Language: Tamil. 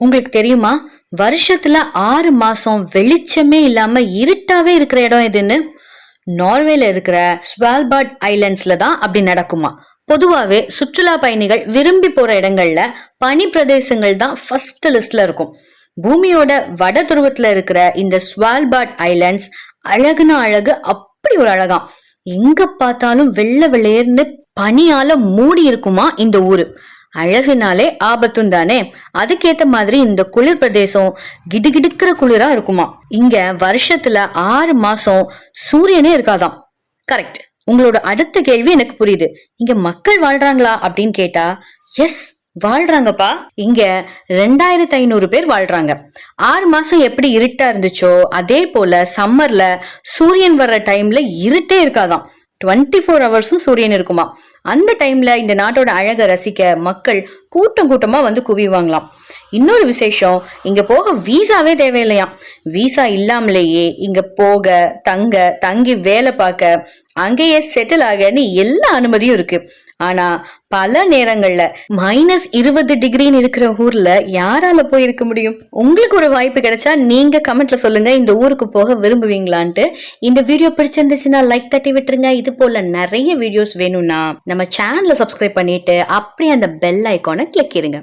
உங்களுக்கு தெரியுமா, வருஷத்துல 6 மாசம் வெளிச்சமே இல்லாம இருட்டாவே இருக்கிற இடம் எதுன்னு? நார்வேல இருக்கிற ஸ்வால்பார்ட் ஐலண்ட்ஸ்ல தான் அப்படி நடக்குமா. பொதுவாவே சுற்றுலா பயணிகள் விரும்பி போற இடங்கள்ல பனி பிரதேசங்கள் தான் ஃபர்ஸ்ட் லிஸ்ட்ல இருக்கும். பூமியோட வட துருவத்துல இருக்கிற இந்த ஸ்வால்பார்ட் ஐலண்ட்ஸ் அழகுனா அழகு, அப்படி ஒரு அழகாம். எங்க பார்த்தாலும் வெள்ளை வெள்ளேர்னு பனியால மூடி இருக்குமா இந்த ஊரு. அழகுனாலே ஆபத்தும் தானே, அதுக்கேத்த மாதிரி இந்த குளிர் பிரதேசம் கிடுகிடுக்கிற குளிரா இருக்குமா. இங்க வருஷத்துல 6 மாசம் சூரியனே இருக்காதாம். கரெக்ட். உங்களோட அடுத்த கேள்வி எனக்கு புரியுது. இங்க மக்கள் வாழ்றாங்களா அப்படின்னு கேட்டா, எஸ், வாழ்றாங்கப்பா. இங்க 2500 பேர் வாழ்றாங்க. 6 மாசம் எப்படி இருட்டா இருந்துச்சோ அதே போல சம்மர்ல சூரியன் வர்ற டைம்ல இருட்டே இருக்காதாம். 24 ஹவர்ஸும் சூரியன் இருக்குமா. அந்த டைம்ல இந்த நாட்டோட அழகை ரசிக்க மக்கள் கூட்டம் கூட்டமா வந்து குவிவாங்களாம். இன்னொரு விசேஷம், இங்க போக வீசாவே தேவையில்லையாம். வீசா இல்லாமலேயே இங்க போக, தங்கி வேலை பார்க்க, அங்கேயே செட்டில் ஆகன்னு எல்லா அனுமதியும் இருக்கு. ஆனா பல நேரங்கள்ல -20 டிகிரின்னு இருக்கிற ஊர்ல யாரால போய் இருக்க முடியும்? உங்களுக்கு ஒரு வாய்ப்பு கிடைச்சா நீங்க கமெண்ட்ல சொல்லுங்க, இந்த ஊருக்கு போக விரும்புவீங்களான்ட்டு. இந்த வீடியோ பிடிச்சிருந்துச்சுன்னா லைக் தட்டி விட்டுருங்க. இது போல நிறைய வீடியோஸ் வேணும்னா நம்ம சேனலை சப்ஸ்கிரைப் பண்ணிட்டு அப்படியே அந்த பெல் ஐகானை கிளிக் பண்ணுங்க.